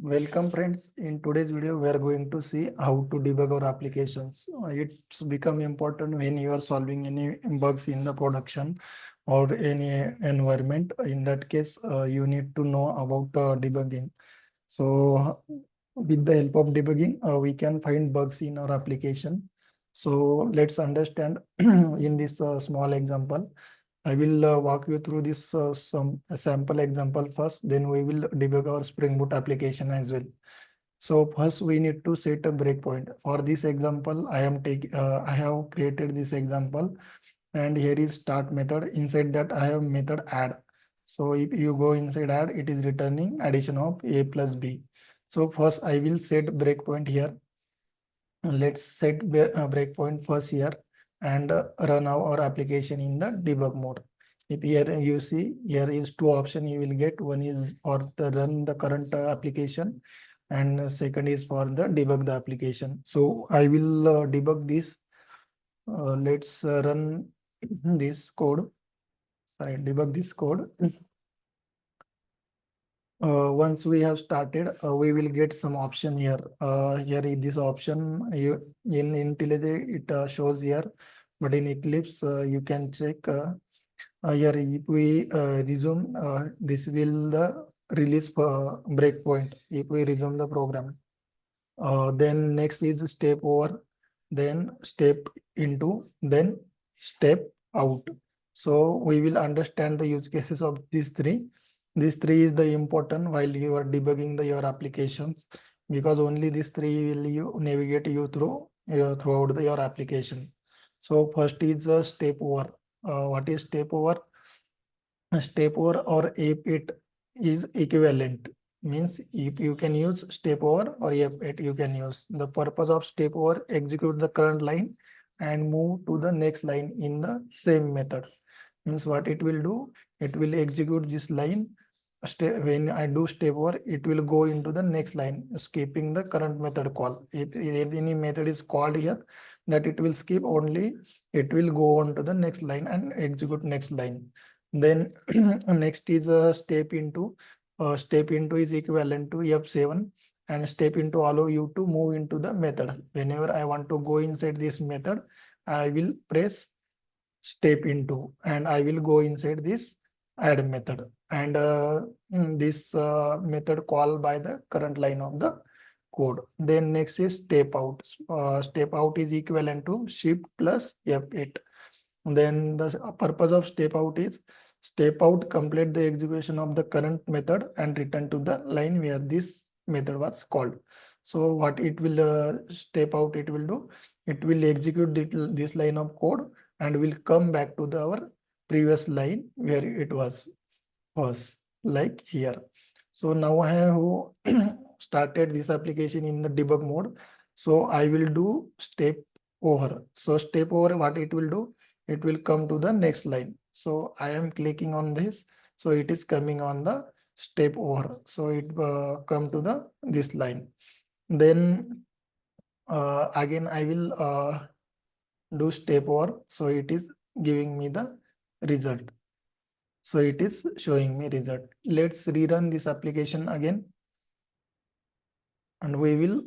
Welcome friends. In today's video, we are going to see how to debug our applications. It's become important when you are solving any bugs in the production or any environment. In that case, you need to know about debugging. So with the help of debugging, we can find bugs in our application. So let's understand in this small example. I will walk you through this some sample example first, then we will debug our Spring Boot application as well. So first we need to set a breakpoint. For this example, I have created this example, and here is start method. Inside that I have method add. So if you go inside add, it is returning addition of a plus b. So first I will set breakpoint here. Let's set breakpoint first here and run our application in the debug mode. If here you see, here is two options you will get. One is for the run the current application, and second is for the debug the application. So I will debug this. Let's run this code. Sorry, debug this code. Once we have started, we will get some option here. Here is this option. In IntelliJ it shows here, but in Eclipse you can check. Here if we resume, this will the release breakpoint. If we resume the program, then next is step over, then step into, then step out. So we will understand the use cases of these three. These three is the important while you are debugging your applications, because only these three will you navigate you through throughout your application. So first is a step over. What is step over? A step over or F8 is equivalent. Means if you can use step over or F8 you can use. The purpose of step over, execute the current line and move to the next line in the same method. Means what it will do, it will execute this line. When I do step over, it will go into the next line, skipping the current method call. If any method is called here, that it will skip only, it will go on to the next line and execute next line. Then next is a step into. Step into is equivalent to F7, and step into allow you to move into the method. Whenever I want to go inside this method, I will press step into and I will go inside this add method, and this method call by the current line of the code. Then next is step out. Step out is equivalent to shift plus F8. Then the purpose of step out is step out, complete the execution of the current method and return to the line where this method was called. So what it will step out, it will do, it will execute this line of code and will come back to our previous line where it was first, like here. So now I have started this application in the debug mode. So I will do step over. So step over, what it will do, it will come to the next line. So I am clicking on this. So it is coming on the step over. So it come to the this line. Then again I will do step over. So it is giving me the result. So it is showing me result. Let's rerun this application again, and we will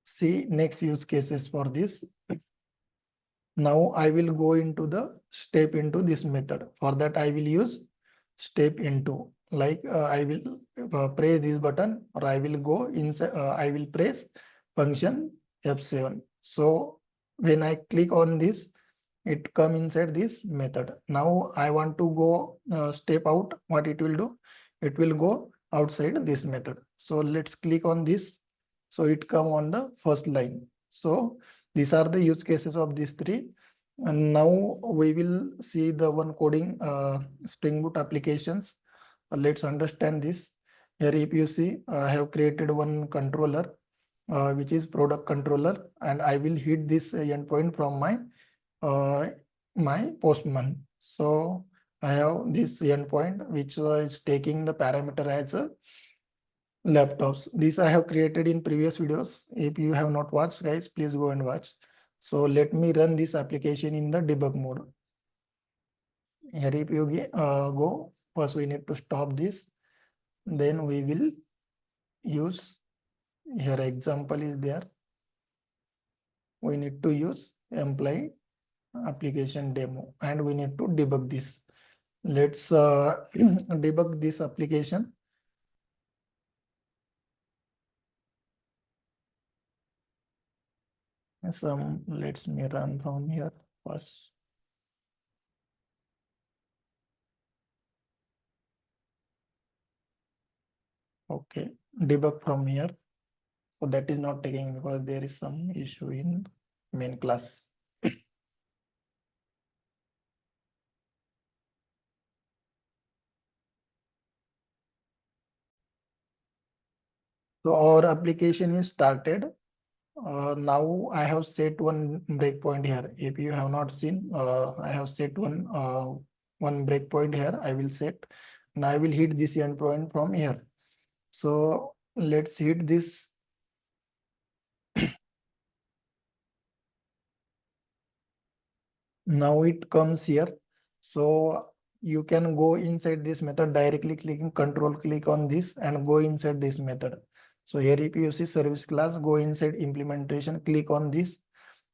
see next use cases for this. Now I will go into the step into this method. For that I will use step into, like I will press this button, or I will go inside, I will press function F7. So when I click on this, it come inside this method. Now I want to go step out. What it will do, it will go outside this method. So let's click on this. So it come on the first line. So these are the use cases of these three. And now we will see the one coding Spring Boot applications. Let's understand this. Here if you see, I have created one controller which is product controller, and I will hit this endpoint from my postman. So I have this endpoint which is taking the parameter as a laptops. This I have created in previous videos. If you have not watched, guys, please go and watch. So let me run this application in the debug mode. Here if you go, first we need to stop this. Then we will use here example is there. We need to use employee application demo and we need to debug this. Let's debug this application. Let me run from here first. Okay, debug from here. So that is not taking because there is some issue in main class. So our application is started. Now I have set one breakpoint here. If you have not seen, I have set one breakpoint here. I will set, and I will hit this endpoint from here. So let's hit this. Now it comes here. So you can go inside this method directly clicking control click on this and go inside this method. So here if you see service class, go inside implementation, click on this.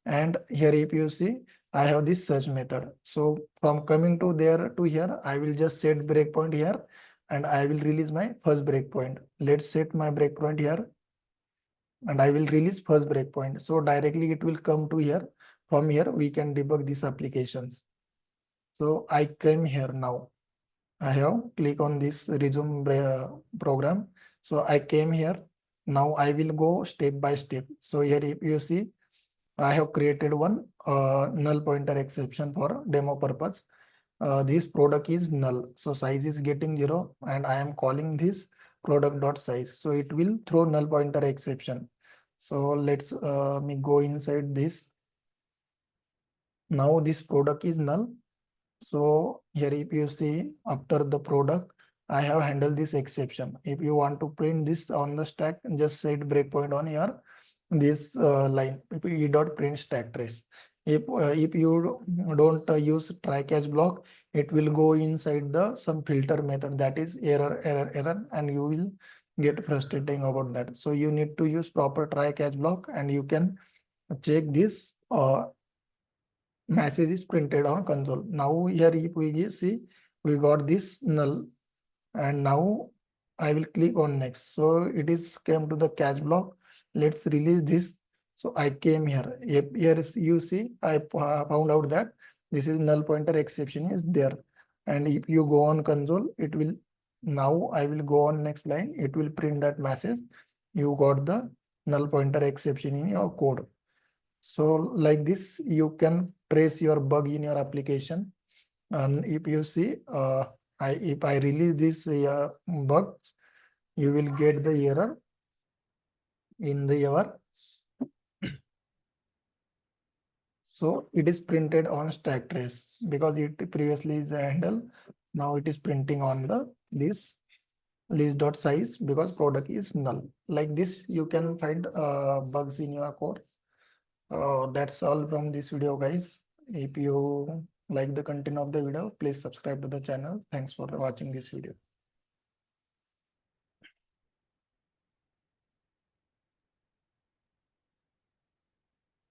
And here if you see, I have this search method. So from coming to there to here, I will just set breakpoint here and I will release my first breakpoint. Let's set my breakpoint here and I will release first breakpoint. So directly it will come to here. From here, we can debug these applications. So I came here now. I have click on this resume program. So I came here. Now I will go step by step. So here if you see, I have created one null pointer exception for demo purpose. This product is null. So size is getting 0 and I am calling this product.size. So it will throw null pointer exception. So let's me go inside this. Now this product is null. So here if you see after the product, I have handled this exception. If you want to print this on the stack, just set breakpoint on your this line. If you dot print stack trace. If you don't use try catch block, it will go inside the some filter method that is error, and you will get frustrating about that. So you need to use proper try catch block, and you can check this message is printed on console. Now here if we see, we got this null and now I will click on next. So it is came to the catch block. Let's release this. So I came here. Here is, you see, I found out that this is null pointer exception is there. And if you go on console, it will, now I will go on next line. It will print that message. You got the null pointer exception in your code. So like this, you can trace your bug in your application. And if you see, if I release this bug, you will get the error in the your. So it is printed on stack trace because it previously is a handle. Now it is printing on the this list.size because product is null. Like this, you can find bugs in your code. That's all from this video, guys. If you like the content of the video, please subscribe to the channel. Thanks for watching this video.